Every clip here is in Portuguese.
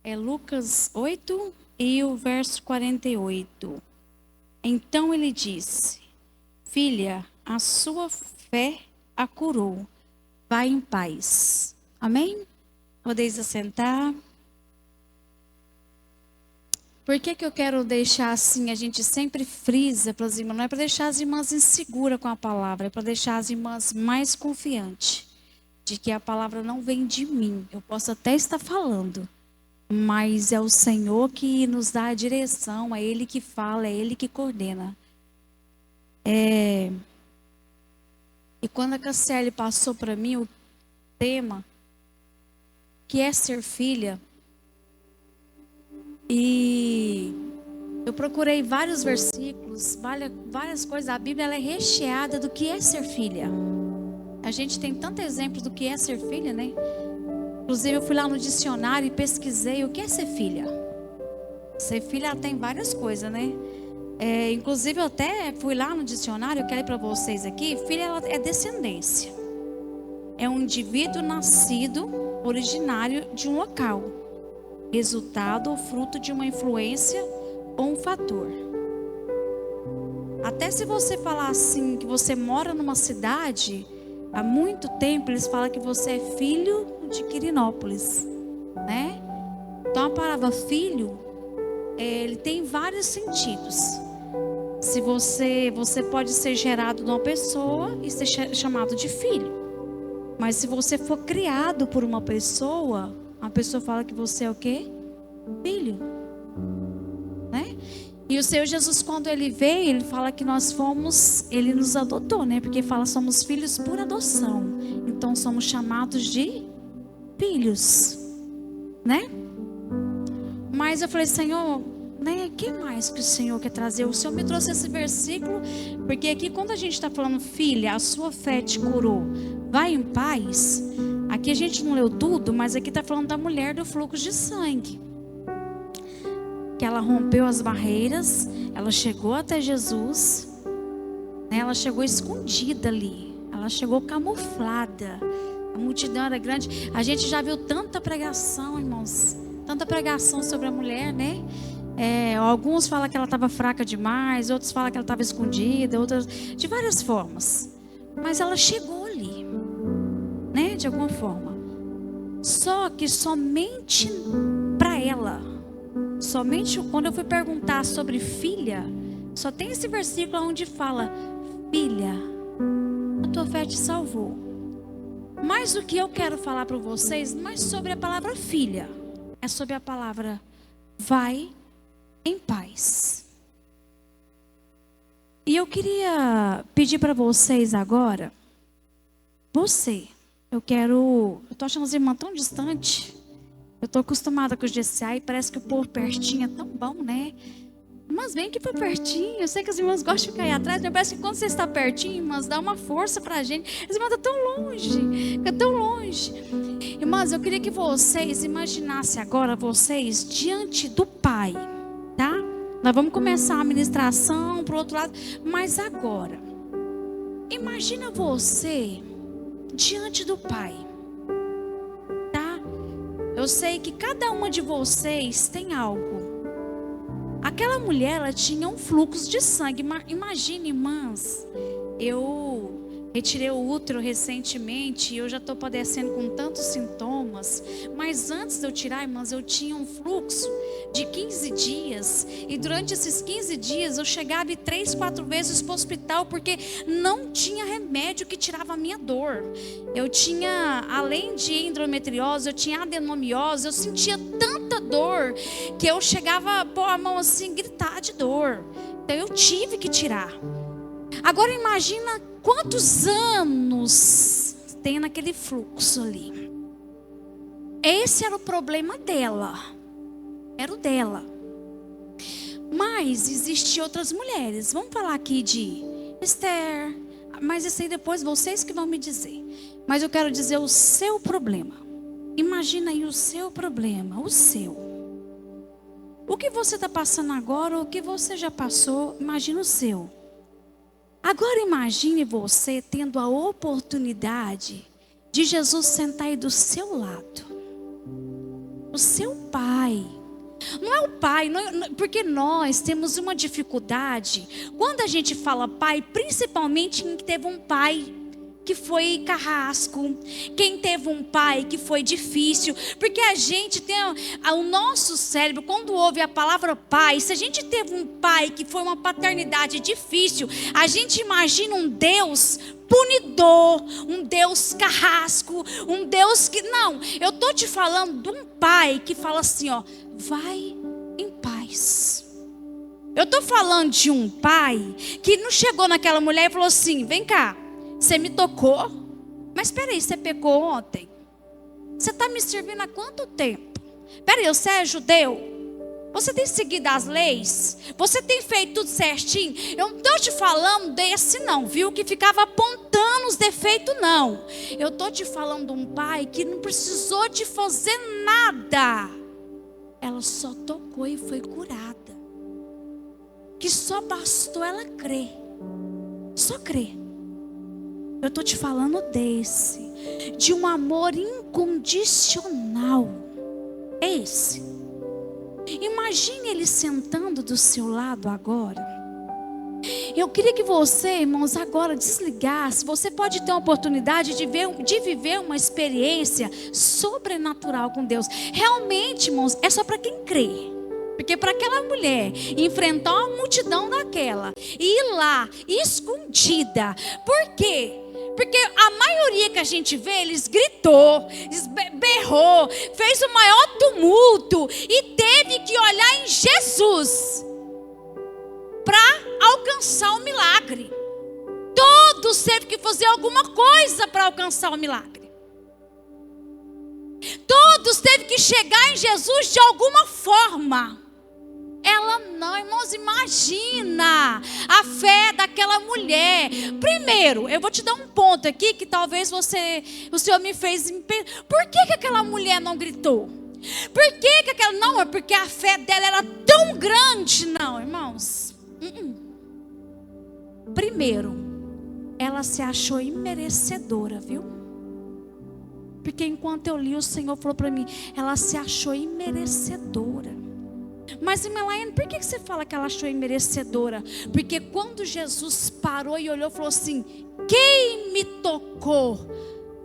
É Lucas 8 e o verso 48. Então ele disse: Filha, a sua fé a curou. Vai em paz. Amém? Podeis assentar. Por que eu quero deixar assim? A gente sempre frisa para as irmãs. Não é para deixar as irmãs inseguras com a palavra. É para deixar as irmãs mais confiantes. De que a palavra não vem de mim. Eu posso até estar falando. Mas é o Senhor que nos dá a direção. É Ele que fala. É Ele que coordena. E quando a Cassiele passou para mim o tema, que é ser filha, e eu procurei vários versículos, várias coisas. A Bíblia ela é recheada do que é ser filha. A gente tem tanto exemplo do que é ser filha, né? Inclusive eu fui lá no dicionário e pesquisei o que é ser filha. Ser filha ela tem várias coisas, né? Inclusive eu até fui lá no dicionário, eu quero ir para vocês aqui. Filha ela é descendência. É um indivíduo nascido originário de um local. Resultado ou fruto de uma influência ou um fator. Até se você falar assim, que você mora numa cidade, há muito tempo eles falam que você é filho de Quirinópolis, né? Então a palavra filho, ele tem vários sentidos. Se você pode ser gerado de uma pessoa e ser chamado de filho. Mas se você for criado por uma pessoa, a pessoa fala que você é o quê? Filho. Né? E o Senhor Jesus, quando Ele veio, Ele fala que nós fomos, Ele nos adotou, né? Porque fala, somos filhos por adoção. Então somos chamados de filhos. Né? Mas eu falei, Senhor, né? O que mais que o Senhor quer trazer? O Senhor me trouxe esse versículo, porque aqui quando a gente está falando, filha, a sua fé te curou, vai em paz. Aqui a gente não leu tudo, mas aqui está falando da mulher do fluxo de sangue. Que ela rompeu as barreiras, ela chegou até Jesus, né? Ela chegou escondida ali, ela chegou camuflada. A multidão era grande. A gente já viu tanta pregação, irmãos, tanta pregação sobre a mulher, né? Alguns falam que ela estava fraca demais, outros falam que ela estava escondida, outros de várias formas. Mas ela chegou ali, né? De alguma forma. Só que somente para ela, somente quando eu fui perguntar sobre filha, só tem esse versículo onde fala: filha, a tua fé te salvou. Mas o que eu quero falar para vocês não é sobre a palavra filha, é sobre a palavra vai em paz. E eu queria pedir para vocês agora, eu tô achando as irmãs tão distantes. Eu tô acostumada com os GCA e parece que o povo pertinho é tão bom, né? Mas vem aqui para pertinho. Eu sei que as irmãs gostam de ficar aí atrás, mas parece que quando você está pertinho, irmãs, dá uma força pra gente. As irmãs estão tão longe, fica tão longe. Irmãs, eu queria que vocês imaginassem agora vocês diante do Pai, tá? Nós vamos começar a ministração pro outro lado, mas agora, imagina você diante do Pai. Eu sei que cada uma de vocês tem algo. Aquela mulher, ela tinha um fluxo de sangue. Imagine, irmãs, eu retirei o útero recentemente e eu já estou padecendo com tantos sintomas. Mas antes de eu tirar, irmãs, eu tinha um fluxo de 15 dias. E durante esses 15 dias eu chegava 3, 4 vezes para o hospital porque não tinha remédio que tirava a minha dor. Eu tinha, além de endometriose, eu tinha adenomiose. Eu sentia tanta dor que eu chegava a pôr a mão assim, gritar de dor. Então eu tive que tirar. Agora imagina quantos anos tem naquele fluxo ali. Esse era o problema dela. Era o dela. Mas existem outras mulheres. Vamos falar aqui de Esther. Mas isso aí depois vocês que vão me dizer. Mas eu quero dizer o seu problema. Imagina aí o seu problema. O seu. O que você está passando agora, o que você já passou, imagina o seu. Agora imagine você tendo a oportunidade de Jesus sentar aí do seu lado. o seu pai. Não é o pai, porque nós temos uma dificuldade quando a gente fala pai, principalmente quem teve um pai que foi carrasco, quem teve um pai que foi difícil, porque a gente tem o nosso cérebro, quando ouve a palavra pai, se a gente teve um pai que foi uma paternidade difícil, a gente imagina um Deus punidor, um Deus carrasco, um Deus que, não, eu tô te falando de um pai que fala assim, ó, vai em paz. Eu tô falando de um pai que não chegou naquela mulher e falou assim, vem cá, você me tocou, mas peraí, você pecou ontem? Você está me servindo há quanto tempo? Peraí, você é judeu? Você tem seguido as leis? Você tem feito tudo certinho? Eu não estou te falando desse não, viu? Que ficava apontando os defeitos, não. Eu estou te falando de um pai que não precisou de fazer nada. Ela só tocou e foi curada. Que só bastou ela crer. Só crer. Eu estou te falando de um amor incondicional. É esse. Imagine ele sentando do seu lado agora. Eu queria que você, irmãos, agora desligasse. Você pode ter a oportunidade de viver uma experiência sobrenatural com Deus. Realmente, irmãos, é só para quem crê. Porque para aquela mulher enfrentar uma multidão daquela e ir lá escondida. Por quê? Porque a maioria que a gente vê, eles gritou, berrou, fez o maior tumulto e teve que olhar em Jesus para alcançar o milagre. Todos teve que fazer alguma coisa para alcançar o milagre. Todos teve que chegar em Jesus de alguma forma. Ela não, irmãos, imagina a fé daquela mulher. Primeiro, eu vou te dar um ponto aqui que talvez o Senhor me fez. Por que aquela mulher não gritou? Por que aquela... Não, é porque a fé dela era tão grande. Não, irmãos. Primeiro, ela se achou imerecedora, viu? Porque enquanto eu li, o Senhor falou para mim, ela se achou imerecedora. Mas, Melaine, por que você fala que ela achou imerecedora? Porque quando Jesus parou e olhou, falou assim, quem me tocou?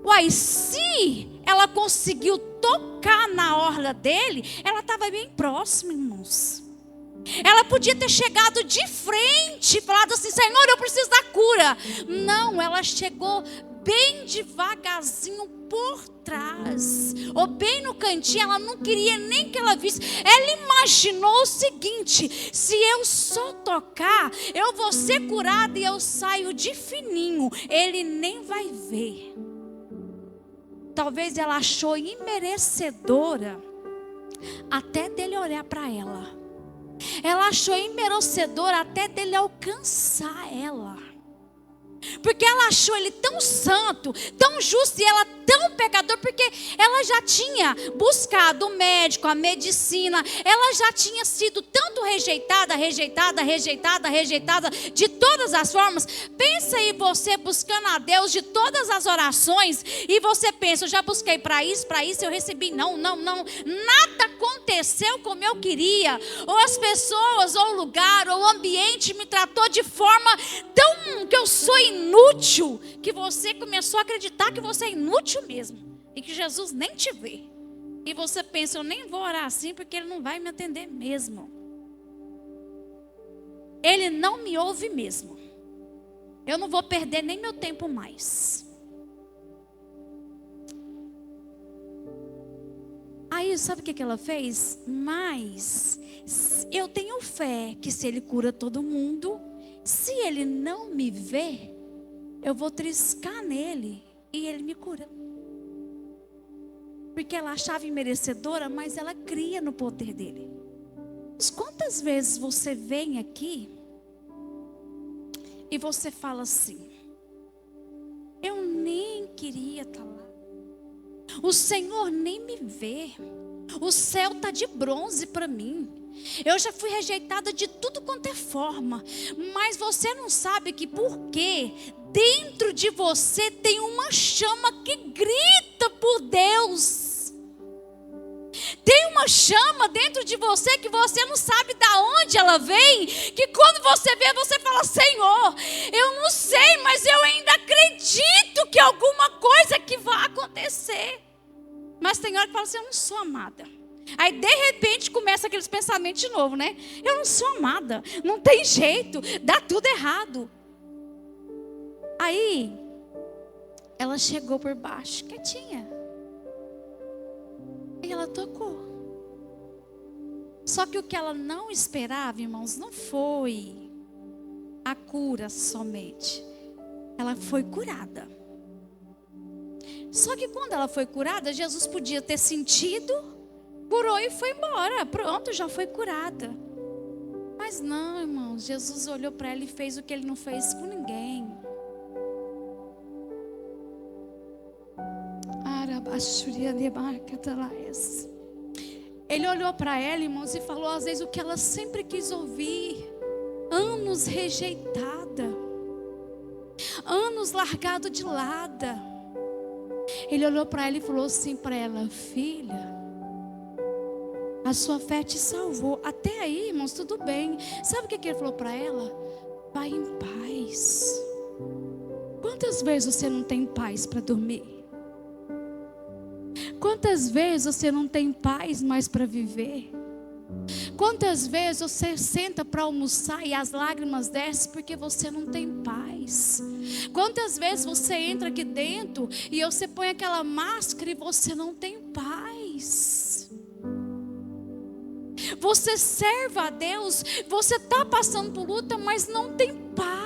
Uai, se ela conseguiu tocar na orla dele, ela estava bem próxima, irmãos. Ela podia ter chegado de frente e falado assim, Senhor, eu preciso da cura. Não, ela chegou bem devagarzinho por trás, ou bem no cantinho. Ela não queria nem que ela visse. Ela imaginou o seguinte, se eu só tocar, eu vou ser curada e eu saio de fininho, ele nem vai ver. Talvez ela achou imerecedora até dele olhar para ela. Ela achou imerecedora até dele alcançar ela. Porque ela achou ele tão santo, tão justo, e ela tão pecador, porque ela já tinha buscado o médico, a medicina, ela já tinha sido tanto rejeitada de todas as formas. Pensa aí você buscando a Deus de todas as orações, e você pensa, eu já busquei para isso, eu recebi, não, nada aconteceu como eu queria, ou as pessoas, ou o lugar, ou o ambiente me tratou de forma tão, que eu sou inútil, que você começou a acreditar que você é inútil mesmo, e que Jesus nem te vê, e você pensa, eu nem vou orar assim, porque ele não vai me atender mesmo, ele não me ouve mesmo, eu não vou perder nem meu tempo mais. Aí sabe o que ela fez? Mas eu tenho fé que se ele cura todo mundo, se ele não me vê, eu vou triscar nele e ele me cura. Porque ela achava imerecedora, mas ela cria no poder dele. Mas quantas vezes você vem aqui e você fala assim, eu nem queria estar lá, o Senhor nem me vê, o céu está de bronze para mim, eu já fui rejeitada de tudo quanto é forma, mas você não sabe que porque dentro de você tem uma chama que grita por Deus. Tem uma chama dentro de você que você não sabe de onde ela vem, que quando você vê, você fala: Senhor, eu não sei, mas eu ainda acredito que alguma coisa que vai acontecer. Mas tem hora que fala assim: eu não sou amada. Aí de repente começa aqueles pensamentos de novo, né? Eu não sou amada, não tem jeito, dá tudo errado. Aí ela chegou por baixo, quietinha, e ela tocou. Só que o que ela não esperava, irmãos, não foi a cura somente. Ela foi curada. Só que quando ela foi curada, Jesus podia ter sentido, curou e foi embora. Pronto, já foi curada. Mas não, irmãos, Jesus olhou para ela e fez o que ele não fez com ninguém. Ele olhou para ela, irmãos, e falou às vezes o que ela sempre quis ouvir. Anos rejeitada, anos largado de lado. Ele olhou para ela e falou assim para ela: filha, a sua fé te salvou. Até aí, irmãos, tudo bem. Sabe o que ele falou para ela? Vai em paz. Quantas vezes você não tem paz para dormir? Quantas vezes você não tem paz mais para viver? Quantas vezes você senta para almoçar e as lágrimas descem porque você não tem paz? Quantas vezes você entra aqui dentro e você põe aquela máscara e você não tem paz? Você serve a Deus, você está passando por luta, mas não tem paz.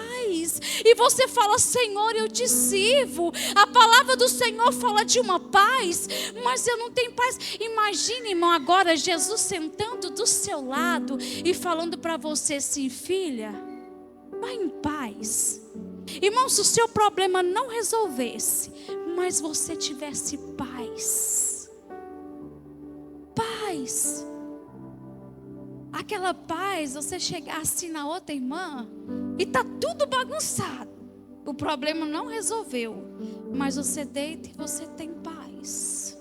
E você fala: Senhor, eu te sirvo. A palavra do Senhor fala de uma paz, mas eu não tenho paz. Imagine, irmão, agora Jesus sentando do seu lado e falando para você assim: filha, vai em paz. Irmão, se o seu problema não resolvesse, mas você tivesse paz. Paz. Aquela paz, você chegar assim na outra irmã e tá tudo bagunçado. O problema não resolveu, mas você deita e você tem paz.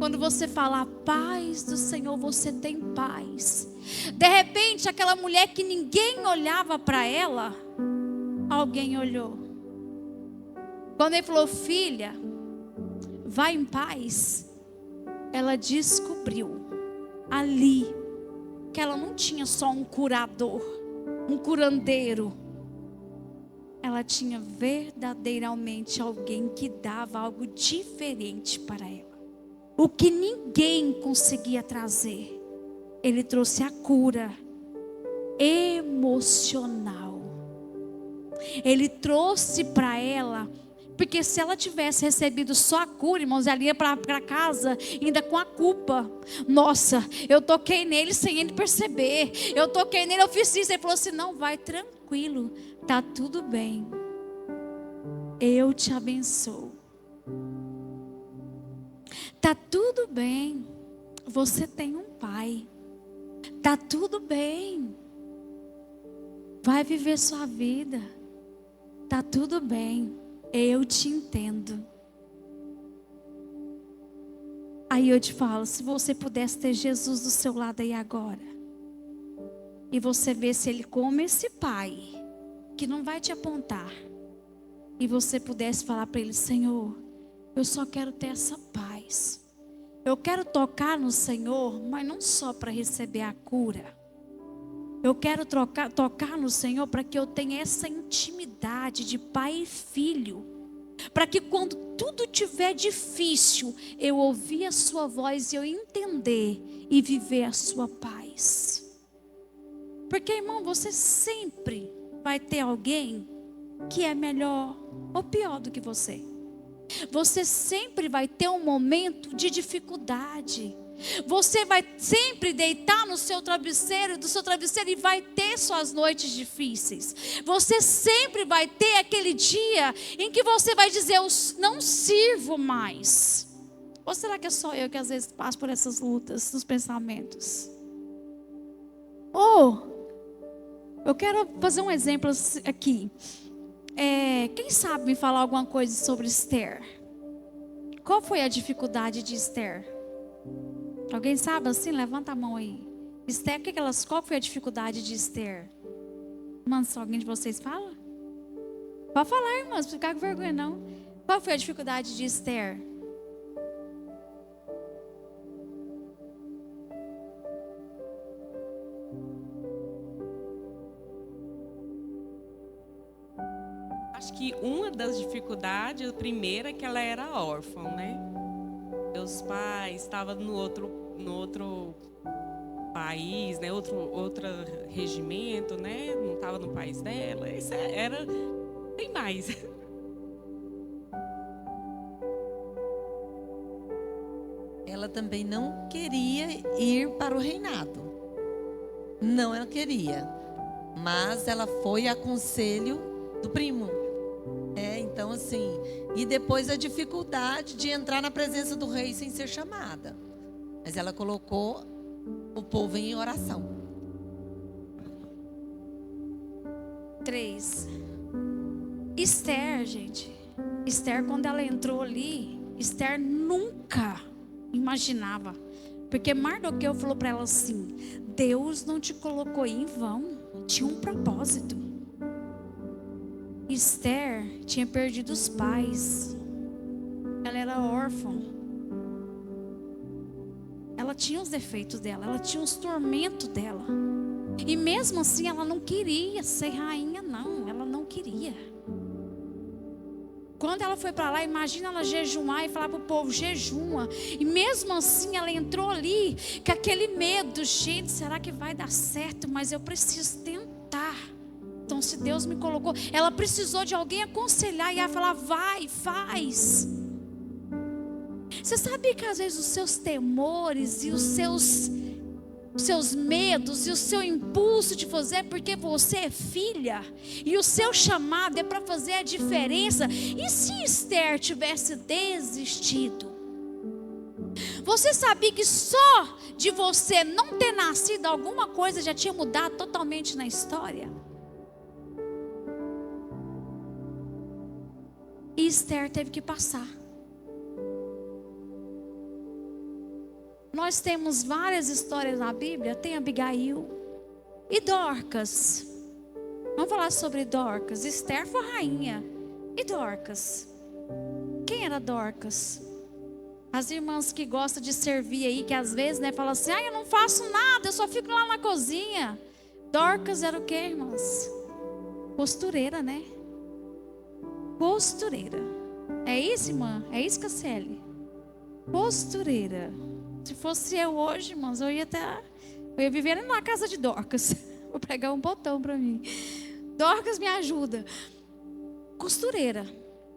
Quando você fala a paz do Senhor, você tem paz. De repente, aquela mulher que ninguém olhava para ela, alguém olhou. Quando ele falou: filha, vai em paz, ela descobriu ali que ela não tinha só um curador, um curandeiro. Ela tinha verdadeiramente alguém que dava algo diferente para ela. O que ninguém conseguia trazer, ele trouxe a cura emocional. Ele trouxe para ela. Porque se ela tivesse recebido só a cura, irmãos, ela ia para casa ainda com a culpa. Nossa, eu toquei nele sem ele perceber. Eu toquei nele, eu fiz isso. Ele falou assim: não, vai tranquilo, tá tudo bem. Eu te abençoo. Tá tudo bem. Você tem um pai. Tá tudo bem. Vai viver sua vida. Tá tudo bem. Eu te entendo. Aí eu te falo, se você pudesse ter Jesus do seu lado aí agora, e você vê se ele como esse pai, que não vai te apontar, e você pudesse falar para ele: Senhor, eu só quero ter essa paz. Eu quero tocar no Senhor, mas não só para receber a cura. Eu quero tocar no Senhor para que eu tenha essa intimidade de pai e filho. Para que quando tudo estiver difícil, eu ouvir a sua voz e eu entender e viver a sua paz. Porque, irmão, você sempre vai ter alguém que é melhor ou pior do que você. Você sempre vai ter um momento de dificuldade. Você vai sempre deitar no seu travesseiro, do seu travesseiro, e vai ter suas noites difíceis. Você sempre vai ter aquele dia em que você vai dizer: eu não sirvo mais. Ou será que é só eu que às vezes passo por essas lutas dos pensamentos? Eu quero fazer um exemplo aqui. Quem sabe me falar alguma coisa sobre Esther? Qual foi a dificuldade de Esther? Alguém sabe assim? Levanta a mão aí. Esther, qual foi a dificuldade de Esther? Irmãs, alguém de vocês fala? Pode falar, irmãs, não ficar com vergonha não. Qual foi a dificuldade de Esther? Acho que uma das dificuldades, a primeira, é que ela era órfã, né? Meus pais estavam no outro país, né? Outro regimento, né? Não estava no país dela. Isso era... Tem mais. Ela também não queria ir para o reinado. Não, ela queria. Mas ela foi a conselho do primo. Então assim, e depois a dificuldade de entrar na presença do rei sem ser chamada. Mas ela colocou o povo em oração. 3. Esther, gente. Esther, quando ela entrou ali, Esther nunca imaginava. Porque Mardoqueu falou para ela assim: Deus não te colocou aí em vão. Tinha um propósito. Esther tinha perdido os pais. Ela era órfã. Ela tinha os defeitos dela. Ela tinha os tormentos dela. E mesmo assim ela não queria ser rainha, não. Ela não queria. Quando ela foi para lá, imagina ela jejuar e falar para o povo: jejuma. E mesmo assim ela entrou ali com aquele medo: gente, será que vai dar certo? Mas eu preciso tentar. Então, se Deus me colocou, ela precisou de alguém aconselhar e ela falar: vai, faz. Você sabe que às vezes os seus temores e os seus medos e o seu impulso de fazer é porque você é filha e o seu chamado é para fazer a diferença. E se Esther tivesse desistido? Você sabia que só de você não ter nascido alguma coisa já tinha mudado totalmente na história? E Esther teve que passar. Nós temos várias histórias na Bíblia. Tem Abigail e Dorcas. Vamos falar sobre Dorcas. Esther foi rainha. E Dorcas? Quem era Dorcas? As irmãs que gostam de servir aí, que às vezes, né, falam assim: eu não faço nada, eu só fico lá na cozinha. Dorcas era o quê, irmãs? Costureira, né? Costureira. É isso, irmã? É isso, Cassiele? Costureira. Se fosse eu hoje, irmãos, eu ia viver na casa de Dorcas. Vou pegar um botão para mim. Dorcas, me ajuda. Costureira.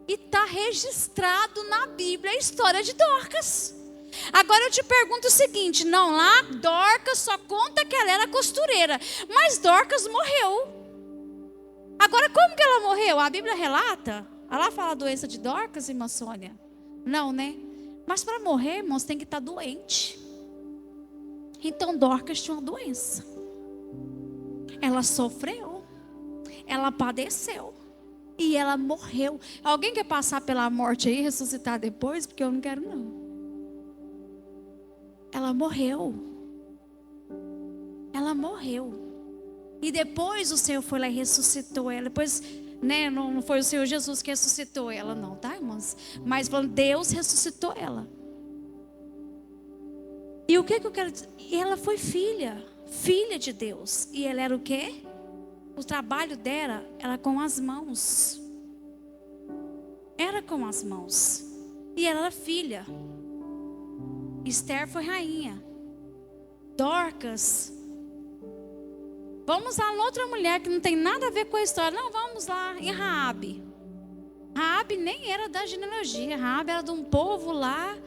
E está registrado na Bíblia a história de Dorcas. Agora eu te pergunto o seguinte: não, lá Dorcas só conta que ela era costureira, mas Dorcas morreu. Agora, como que ela morreu? A Bíblia relata? Ela fala a doença de Dorcas, irmã Sônia? Não, né? Mas para morrer, irmãos, tem que estar doente. Então Dorcas tinha uma doença. Ela sofreu. Ela padeceu. E ela morreu. Alguém quer passar pela morte aí e ressuscitar depois? Porque eu não quero, não. Ela morreu. Ela morreu. E depois o Senhor foi lá e ressuscitou ela. Depois, né, não foi o Senhor Jesus que ressuscitou ela, não, tá, irmãs? Mas Deus ressuscitou ela. E o que eu quero dizer? Ela foi filha de Deus. E ela era o quê? O trabalho dela era com as mãos. Era com as mãos. E ela era filha. Esther foi rainha. Dorcas. Vamos lá, outra mulher que não tem nada a ver com a história. Não, vamos lá, em Raabe. Raabe nem era da genealogia. Raabe era de um povo lá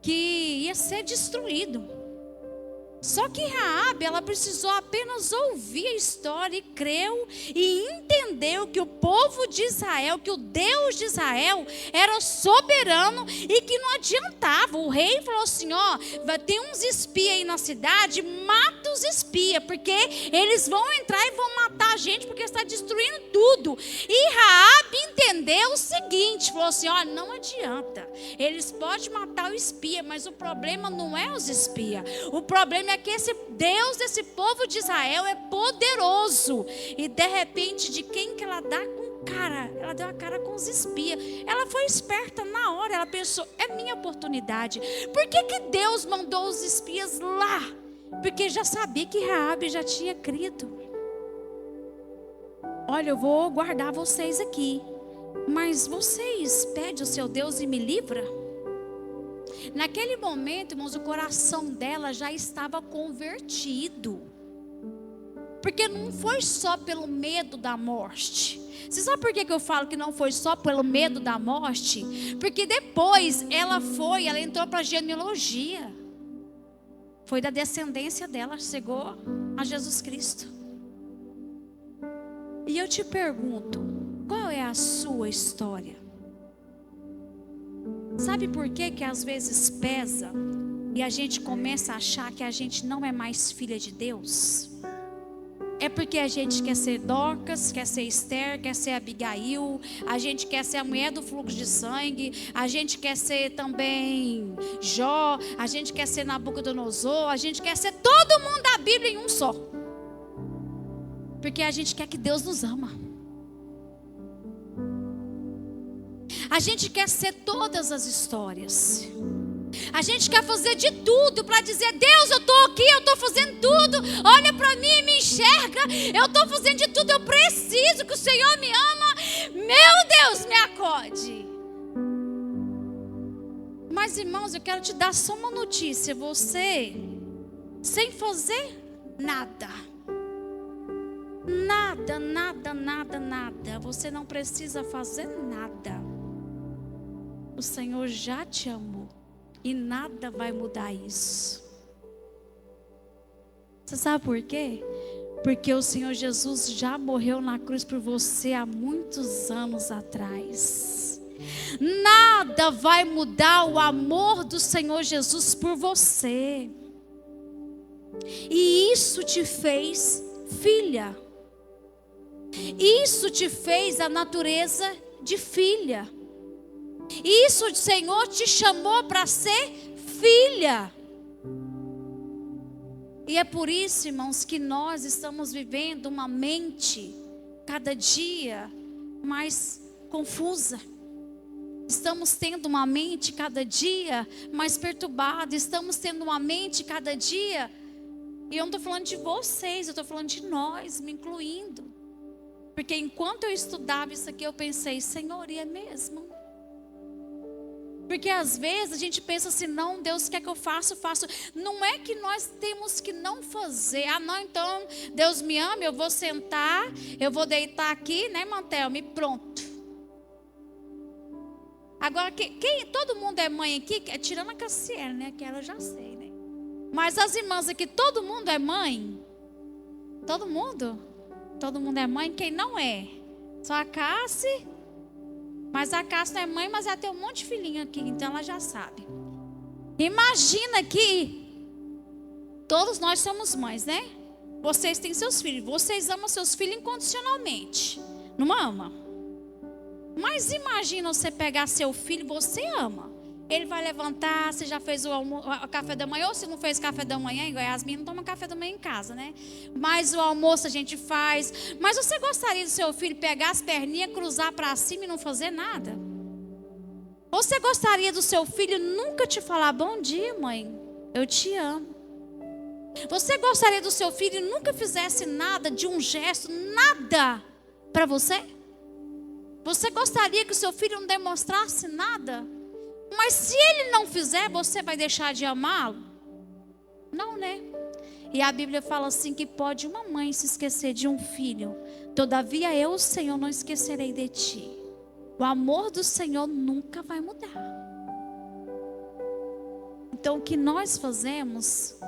que ia ser destruído. Só que Raabe, ela precisou apenas ouvir a história e creu e entendeu que o povo de Israel, que o Deus de Israel era soberano e que não adiantava. O rei falou assim: ó, vai ter uns espias aí na cidade, mata os espias, porque eles vão entrar e vão matar a gente, porque está destruindo tudo. E Raabe entendeu o seguinte, falou assim, olha, não adianta, eles podem matar o espia, mas o problema não é os espias, o problema é que esse Deus desse povo de Israel é poderoso. E de repente, de quem que ela dá com cara? Ela deu a cara com os espias. Ela foi esperta na hora, ela pensou, é minha oportunidade. Por que que Deus mandou os espias lá? Porque já sabia que Raabe já tinha crido. Olha, eu vou guardar vocês aqui, mas vocês pedem o seu Deus e me livra? Naquele momento, irmãos, o coração dela já estava convertido. Porque não foi só pelo medo da morte. Você sabe por que eu falo que não foi só pelo medo da morte? Porque depois ela entrou para a genealogia. Foi da descendência dela, chegou a Jesus Cristo. E eu te pergunto, qual é a sua história? Sabe por que às vezes pesa e a gente começa a achar que a gente não é mais filha de Deus? É porque a gente quer ser Dorcas, quer ser Esther, quer ser Abigail, a gente quer ser a mulher do fluxo de sangue, a gente quer ser também Jó, a gente quer ser Nabucodonosor, a gente quer ser todo mundo da Bíblia em um só. Porque a gente quer que Deus nos ama. A gente quer ser todas as histórias. A gente quer fazer de tudo para dizer, Deus, eu estou aqui, eu estou fazendo tudo. Olha para mim e me enxerga. Eu estou fazendo de tudo, eu preciso que o Senhor me ama. Meu Deus, me acode. Mas irmãos, eu quero te dar só uma notícia. Você, sem fazer nada. Nada. Você não precisa fazer nada. O Senhor já te amou. E nada vai mudar isso. Você sabe por quê? Porque o Senhor Jesus já morreu na cruz por você há muitos anos atrás. Nada vai mudar o amor do Senhor Jesus por você. E isso te fez filha. Isso te fez a natureza de filha. Isso o Senhor te chamou para ser filha. E é por isso, irmãos, que nós estamos vivendo uma mente cada dia mais confusa. Estamos tendo uma mente cada dia mais perturbada. Estamos tendo uma mente cada dia. E eu não estou falando de vocês, eu estou falando de nós, me incluindo. Porque enquanto eu estudava isso aqui, eu pensei, Senhor, e é mesmo? Porque às vezes a gente pensa assim, não, Deus quer que eu faça, faço. Não é que nós temos que não fazer. Ah, não, então Deus me ama, eu vou sentar, eu vou deitar aqui, né, Mantelme, pronto. Agora, todo mundo é mãe aqui, tirando a Cassiela, né, que ela eu já sei, né. Mas as irmãs aqui, todo mundo é mãe? Todo mundo? Todo mundo é mãe? Quem não é? Só a Cassi. Mas a Cássia não é mãe, mas ela tem um monte de filhinho aqui, então ela já sabe. Imagina que todos nós somos mães, né? Vocês têm seus filhos, vocês amam seus filhos incondicionalmente. Não ama? Mas imagina você pegar seu filho, você ama. Ele vai levantar, você já fez o café da manhã, ou se não fez café da manhã, em Goiás, não toma café da manhã em casa, né? Mas o almoço a gente faz. Mas você gostaria do seu filho pegar as perninhas, cruzar para cima e não fazer nada? Ou você gostaria do seu filho nunca te falar, bom dia, mãe, eu te amo? Você gostaria do seu filho nunca fizesse nada, de um gesto, nada para você? Você gostaria que o seu filho não demonstrasse nada? Mas se ele não fizer, você vai deixar de amá-lo? Não, né? E a Bíblia fala assim que pode uma mãe se esquecer de um filho. Todavia eu, Senhor, não esquecerei de ti. O amor do Senhor nunca vai mudar. Então o que nós fazemos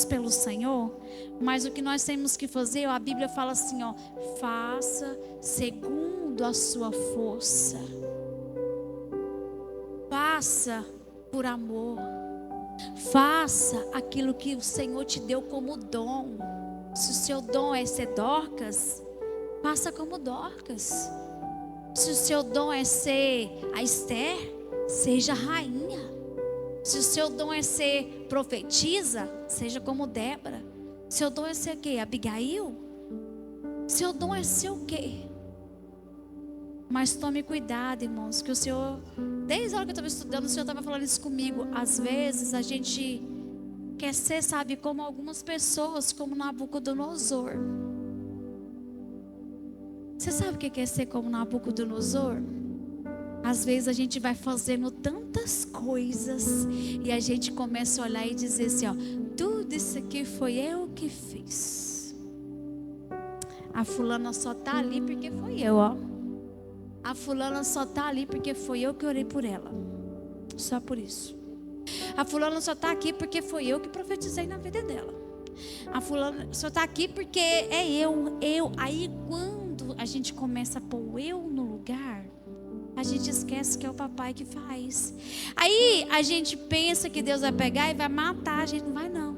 pelo Senhor. Mas o que nós temos que fazer, a Bíblia fala assim, ó, faça segundo a sua força. Faça por amor. Faça aquilo que o Senhor te deu como dom. Se o seu dom é ser Dorcas, faça como Dorcas. Se o seu dom é ser a Esther, seja rainha. Se o seu dom é ser profetisa, seja como Débora. Seu dom é ser o quê? Abigail? Seu dom é ser o quê? Mas tome cuidado, irmãos, que o Senhor, desde a hora que eu estava estudando, o Senhor estava falando isso comigo. Às vezes a gente quer ser, sabe, como algumas pessoas, como Nabucodonosor. Você sabe o que é ser como Nabucodonosor? Às vezes a gente vai fazendo tantas coisas e a gente começa a olhar e dizer assim, ó, tudo isso aqui foi eu que fiz. A fulana só tá ali porque foi eu, ó. A fulana só tá ali porque foi eu que orei por ela. Só por isso. A fulana só tá aqui porque foi eu que profetizei na vida dela. A fulana só tá aqui porque é eu. Aí quando a gente começa a pôr o eu no lugar, a gente esquece que é o papai que faz. Aí a gente pensa que Deus vai pegar e vai matar. A gente não vai, não.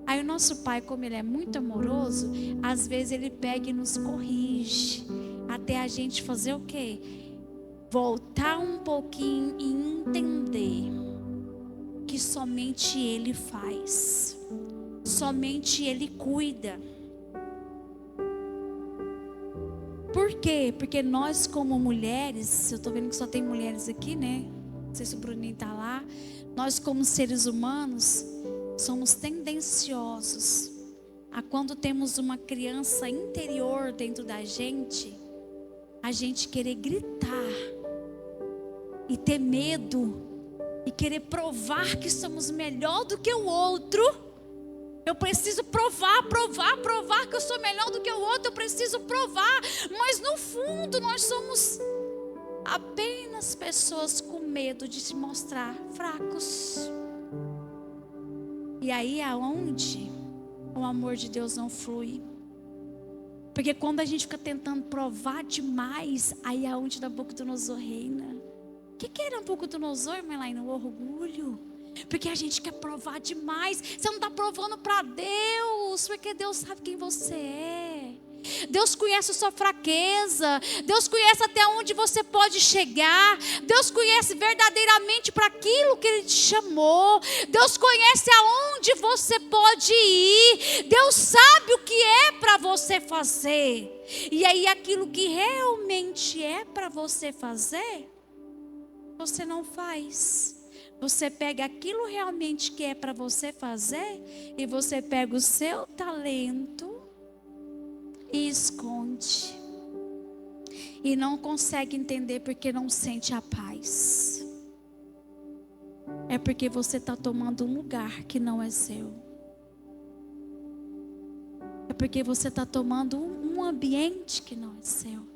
Aí o nosso pai, como ele é muito amoroso, às vezes ele pega e nos corrige. Até a gente fazer o quê? Voltar um pouquinho e entender que somente ele faz. Somente ele cuida. Por quê? Porque nós como mulheres, eu estou vendo que só tem mulheres aqui, né? Não sei se o Bruninho está lá. Nós como seres humanos, somos tendenciosos a quando temos uma criança interior dentro da gente, a gente querer gritar e ter medo e querer provar que somos melhor do que o outro. Eu preciso provar que eu sou melhor do que o outro. Eu preciso provar, mas no fundo nós somos apenas pessoas com medo de se mostrar fracos. E aí é onde o amor de Deus não flui. Porque quando a gente fica tentando provar demais, aí é onde Nabucodonosor reina. O que era Nabucodonosor, Melaine? O orgulho. Porque a gente quer provar demais. Você não está provando para Deus, porque Deus sabe quem você é. Deus conhece a sua fraqueza. Deus conhece até onde você pode chegar. Deus conhece verdadeiramente para aquilo que Ele te chamou. Deus conhece aonde você pode ir. Deus sabe o que é para você fazer. E aí aquilo que realmente é para você fazer, você não faz. Você pega aquilo realmente que é para você fazer e você pega o seu talento e esconde. E não consegue entender porque não sente a paz. É porque você está tomando um lugar que não é seu. É porque você está tomando um ambiente que não é seu.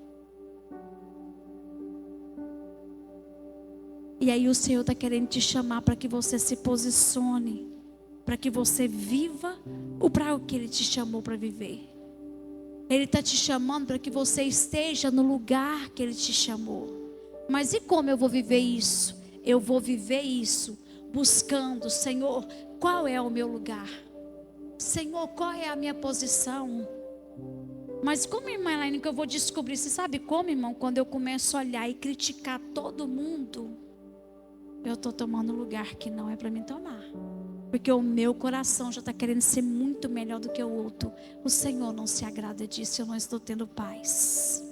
E aí o Senhor está querendo te chamar para que você se posicione, para que você viva para o que Ele te chamou para viver. Ele está te chamando para que você esteja no lugar que Ele te chamou. Mas e como eu vou viver isso? Eu vou viver isso buscando, Senhor, qual é o meu lugar? Senhor, qual é a minha posição? Mas como, irmã Elaine, que eu vou descobrir? Você sabe como, irmão? Quando eu começo a olhar e criticar todo mundo, eu estou tomando um lugar que não é para mim tomar. Porque o meu coração já está querendo ser muito melhor do que o outro. O Senhor não se agrada disso, eu não estou tendo paz.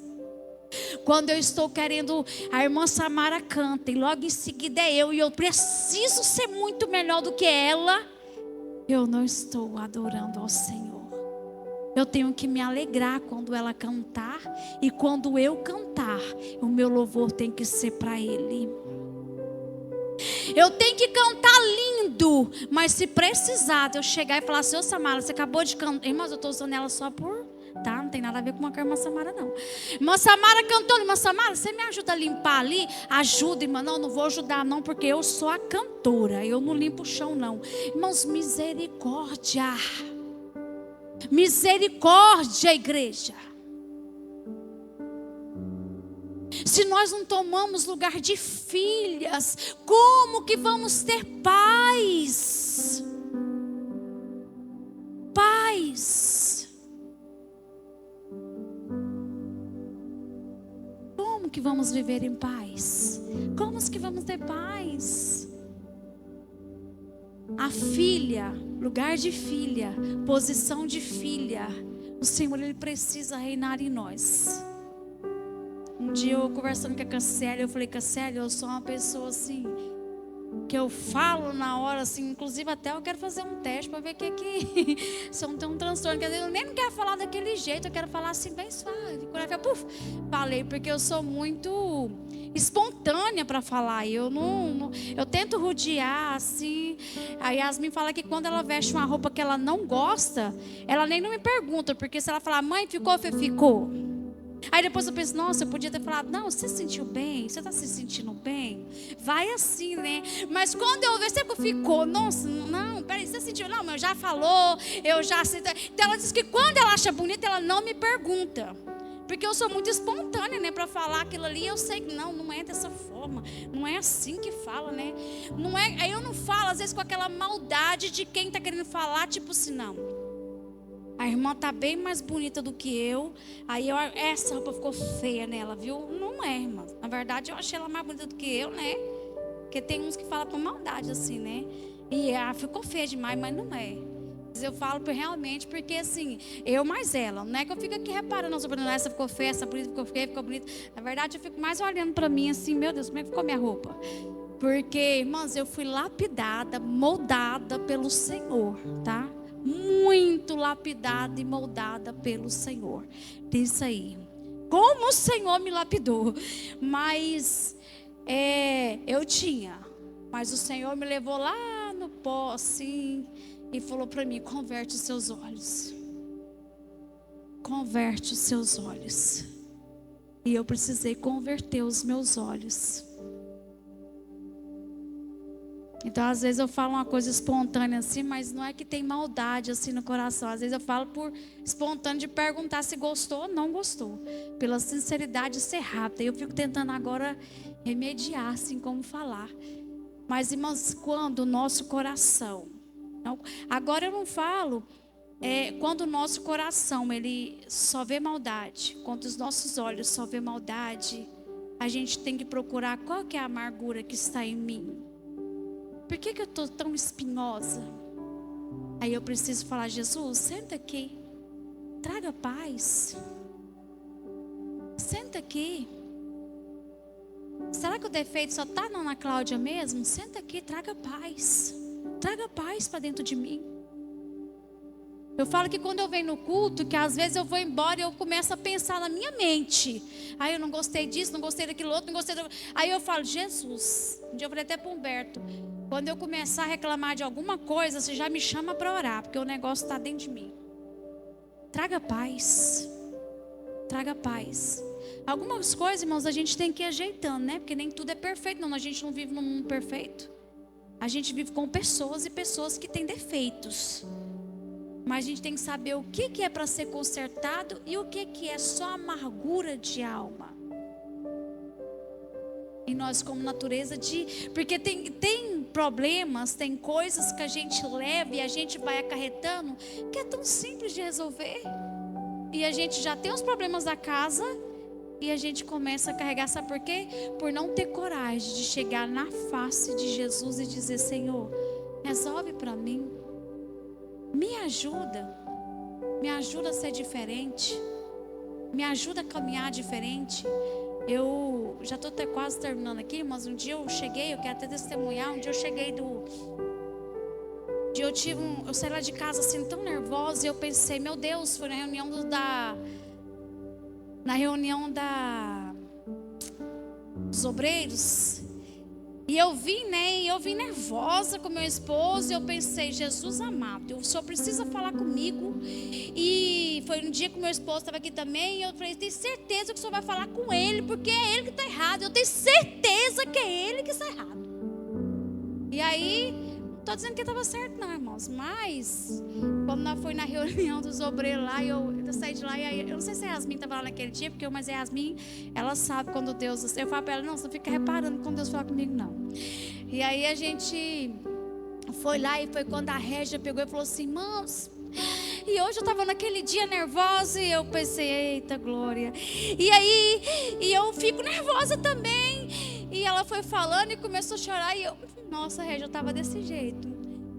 Quando eu estou querendo, a irmã Samara canta e logo em seguida é eu, e eu preciso ser muito melhor do que ela, eu não estou adorando ao Senhor. Eu tenho que me alegrar quando ela cantar, e quando eu cantar, o meu louvor tem que ser para Ele. Eu tenho que cantar lindo, mas se precisar de eu chegar e falar assim, ô Samara, você acabou de cantar. Irmãos, eu estou usando ela só por, tá? Não tem nada a ver com a irmã Samara, não. Irmã Samara cantando, irmã Samara, você me ajuda a limpar ali? Ajuda, irmã. Não vou ajudar não, porque eu sou a cantora, eu não limpo o chão não. Irmãos, misericórdia. Misericórdia, igreja. Se nós não tomamos lugar de filhas, como que vamos ter paz? Paz. Como que vamos viver em paz? Como que vamos ter paz? A filha, lugar de filha, posição de filha, o Senhor, Ele precisa reinar em nós. Um dia eu conversando com a Cassélia, eu falei: Cassélia, eu sou uma pessoa assim, que eu falo na hora assim, inclusive até eu quero fazer um teste para ver o que se eu não tenho um transtorno, quer dizer, eu nem quero falar daquele jeito, eu quero falar assim bem suave. Quando eu falo, falei, porque eu sou muito espontânea para falar, eu eu tento rodear assim. A Yasmin fala que quando ela veste uma roupa que ela não gosta, ela nem não me pergunta, porque se ela falar: mãe, ficou. Aí depois eu penso: nossa, eu podia ter falado: não, você se sentiu bem? Você está se sentindo bem? Vai assim, né? Mas quando eu ver, você ficou, nossa, não, peraí, você sentiu? Não, mas já falou, eu já sei. Então ela diz que quando ela acha bonita, ela não me pergunta. Porque eu sou muito espontânea, né? Para falar aquilo ali, eu sei que não é dessa forma. Não é assim que fala, né? Não é, aí eu não falo, às vezes, com aquela maldade de quem está querendo falar, tipo assim, não. A irmã tá bem mais bonita do que eu. Aí essa roupa ficou feia nela, viu? Não é, irmã. Na verdade, eu achei ela mais bonita do que eu, né? Porque tem uns que falam por maldade, assim, né? E ficou feia demais, mas não é. Eu falo realmente porque, assim, eu mais ela. Não é que eu fico aqui reparando, essa ficou feia, essa bonita ficou feia, ficou bonita. Na verdade, eu fico mais olhando pra mim assim: meu Deus, como é que ficou minha roupa? Porque, irmãs, eu fui lapidada, moldada pelo Senhor, tá? Muito lapidada e moldada pelo Senhor. Diz aí, como o Senhor me lapidou. Mas mas o Senhor me levou lá no pó assim e falou para mim: converte os seus olhos. Converte os seus olhos. E eu precisei converter os meus olhos. Então, às vezes eu falo uma coisa espontânea assim, mas não é que tem maldade assim no coração. Às vezes eu falo por espontâneo de perguntar se gostou ou não gostou. Pela sinceridade de ser rápida. Eu fico tentando agora remediar assim como falar. Mas, irmãos, quando o nosso coração... Agora eu não falo... quando o nosso coração ele só vê maldade, quando os nossos olhos só vê maldade, a gente tem que procurar qual que é a amargura que está em mim. Por que eu estou tão espinhosa? Aí eu preciso falar: Jesus, senta aqui, traga paz. Senta aqui. Será que o defeito só está na Ana Cláudia mesmo? Senta aqui, traga paz. Traga paz para dentro de mim. Eu falo que quando eu venho no culto, que às vezes eu vou embora e eu começo a pensar na minha mente. Aí eu não gostei disso, não gostei daquilo outro, não gostei daquilo. Aí eu falo: Jesus, um dia eu falei até para o Humberto: quando eu começar a reclamar de alguma coisa, você já me chama para orar, porque o negócio está dentro de mim. Traga paz. Traga paz. Algumas coisas, irmãos, a gente tem que ir ajeitando, né? Porque nem tudo é perfeito, não. A gente não vive num mundo perfeito. A gente vive com pessoas e pessoas que têm defeitos. Mas a gente tem que saber o que é para ser consertado e o que é só amargura de alma. E nós, como natureza de... Porque tem problemas, tem coisas que a gente leva e a gente vai acarretando, que é tão simples de resolver. E a gente já tem os problemas da casa e a gente começa a carregar, sabe por quê? Por não ter coragem de chegar na face de Jesus e dizer: Senhor, resolve para mim. Me ajuda a ser diferente, me ajuda a caminhar diferente. Eu já estou até quase terminando aqui, mas um dia eu cheguei, eu quero até testemunhar, um dia eu cheguei eu saí lá de casa assim tão nervosa e eu pensei: meu Deus, foi na reunião dos obreiros. E eu vim nervosa com meu esposo. E eu pensei: Jesus amado, o Senhor precisa falar comigo. E foi um dia que meu esposo estava aqui também. E eu falei: tenho certeza que o Senhor vai falar com ele, porque é ele que está errado. Eu tenho certeza que é ele que está errado. E aí Estou dizendo que estava certo não, irmãos. Mas, quando nós fomos na reunião dos obreiros lá, eu saí de lá e aí, eu não sei se a Yasmin estava lá naquele dia, mas a Yasmin, ela sabe quando Deus... Eu falo para ela, não, você não fica reparando quando Deus fala comigo, não. E aí a gente foi lá e foi quando a Régia pegou e falou assim, irmãos... E hoje eu estava naquele dia nervosa e eu pensei, eita glória. E aí, eu fico nervosa também. E ela foi falando e começou a chorar e eu, nossa, Régia, eu estava desse jeito.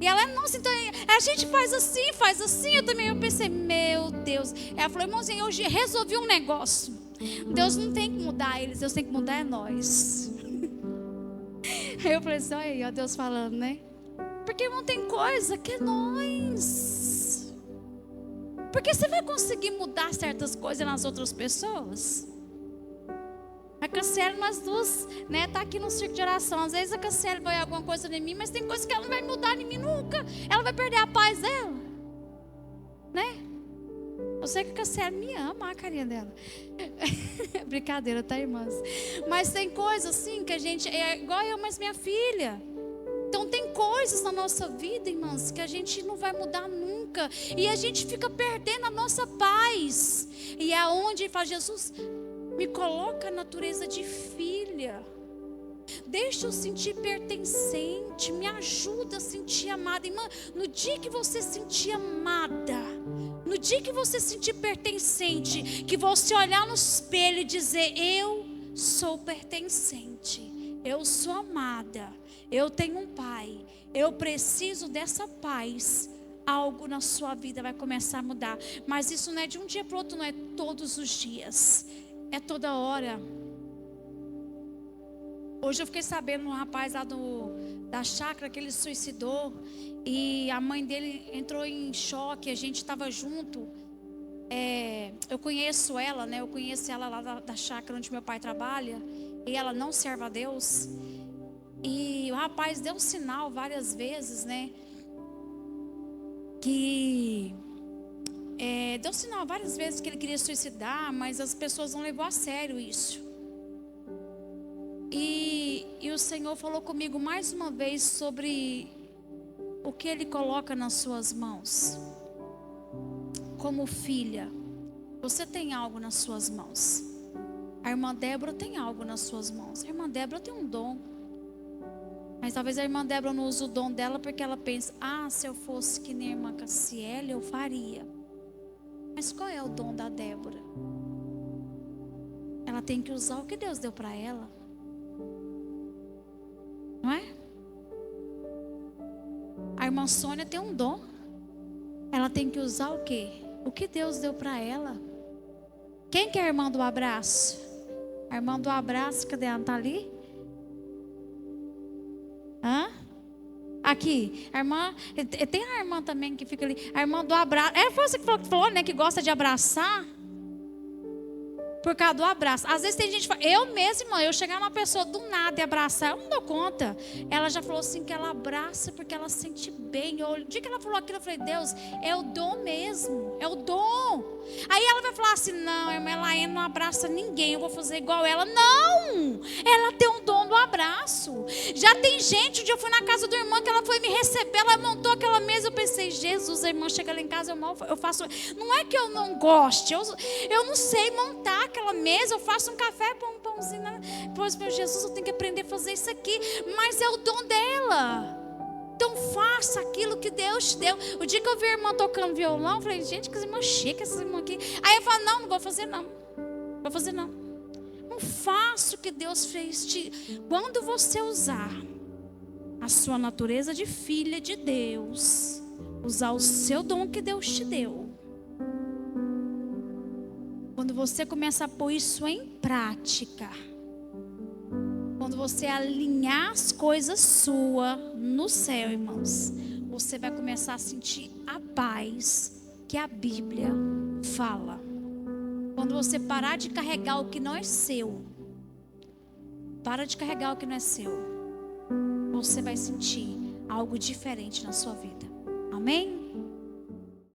E ela, nossa, então a gente faz assim. Eu também, eu pensei, meu Deus. Ela falou, irmãozinho, eu resolvi um negócio. Deus não tem que mudar eles, Deus tem que mudar é nós. Aí eu falei assim, olha aí, ó, Deus falando, né? Porque não tem coisa que é nós. Porque você vai conseguir mudar certas coisas nas outras pessoas? A Cassiele, nós duas, né, tá aqui no circo de oração. Às vezes a Cassiele vai alguma coisa em mim, mas tem coisas que ela não vai mudar em mim nunca. Ela vai perder a paz dela, né? Eu sei que a Cassiele me ama, a carinha dela. Brincadeira, tá, irmãs? Mas tem coisas assim que a gente, é igual eu, mas minha filha. Então tem coisas na nossa vida, irmãs, que a gente não vai mudar nunca. E a gente fica perdendo a nossa paz. E é onde ele fala, Jesus, me coloca a natureza de filha. Deixa eu sentir pertencente. Me ajuda a sentir amada. Irmã, no dia que você sentir amada, no dia que você sentir pertencente, que você olhar no espelho e dizer, eu sou pertencente, eu sou amada, eu tenho um pai, eu preciso dessa paz. Algo na sua vida vai começar a mudar. Mas isso não é de um dia para o outro, não é todos os dias, é toda hora. Hoje eu fiquei sabendo um rapaz lá da chácara que ele suicidou. E a mãe dele entrou em choque, a gente estava junto. Eu conheço ela, né? Eu conheço ela lá da chácara onde meu pai trabalha. E ela não serve a Deus. E o rapaz deu um sinal várias vezes, né? Deu sinal várias vezes que ele queria suicidar, mas as pessoas não levou a sério isso. E o Senhor falou comigo mais uma vez sobre o que Ele coloca nas suas mãos. Como filha, você tem algo nas suas mãos. A irmã Débora tem algo nas suas mãos. A irmã Débora tem um dom. Mas talvez a irmã Débora não use o dom dela porque ela pensa, se eu fosse que nem a irmã Cassiele, eu faria. Mas qual é o dom da Débora? Ela tem que usar o que Deus deu para ela. Não é? A irmã Sônia tem um dom. Ela tem que usar o quê? O que Deus deu para ela. Quem que é a irmã do abraço? A irmã do abraço, cadê ela? Tá ali? Aqui, a irmã, tem a irmã também que fica ali, a irmã do abraço. Foi você que falou, né, que gosta de abraçar? Por causa do abraço. Às vezes tem gente que fala, eu mesma, irmã, eu chegar numa pessoa do nada e abraçar, eu não dou conta. Ela já falou assim que ela abraça porque ela sente bem. O dia que ela falou aquilo, eu falei, Deus, é o dom mesmo, é o dom. Aí ela vai falar assim, não, irmã Elaine não abraça ninguém, eu vou fazer igual ela. Não, ela tem um dom do abraço. Já tem gente, um dia eu fui na casa do irmão que ela foi me receber, ela montou aquela mesa, eu pensei, Jesus, a irmã chega lá em casa, eu faço, não é que eu não goste, eu não sei montar aquela mesa, eu faço um café, põe um pãozinho, pois meu Jesus, eu tenho que aprender a fazer isso aqui, mas é o dom dela. Então faça aquilo que Deus te deu. O dia que eu vi a irmã tocando violão, eu falei, gente, que irmã chique essa irmã aqui. Aí eu falo, não vou fazer não. Vou fazer não. Não faça o que Deus fez. Quando você usar a sua natureza de filha de Deus, usar o seu dom que Deus te deu, quando você começa a pôr isso em prática, quando você alinhar as coisas suas no céu, irmãos, você vai começar a sentir a paz que a Bíblia fala. Quando você parar de carregar o que não é seu, para de carregar o que não é seu, você vai sentir algo diferente na sua vida. Amém?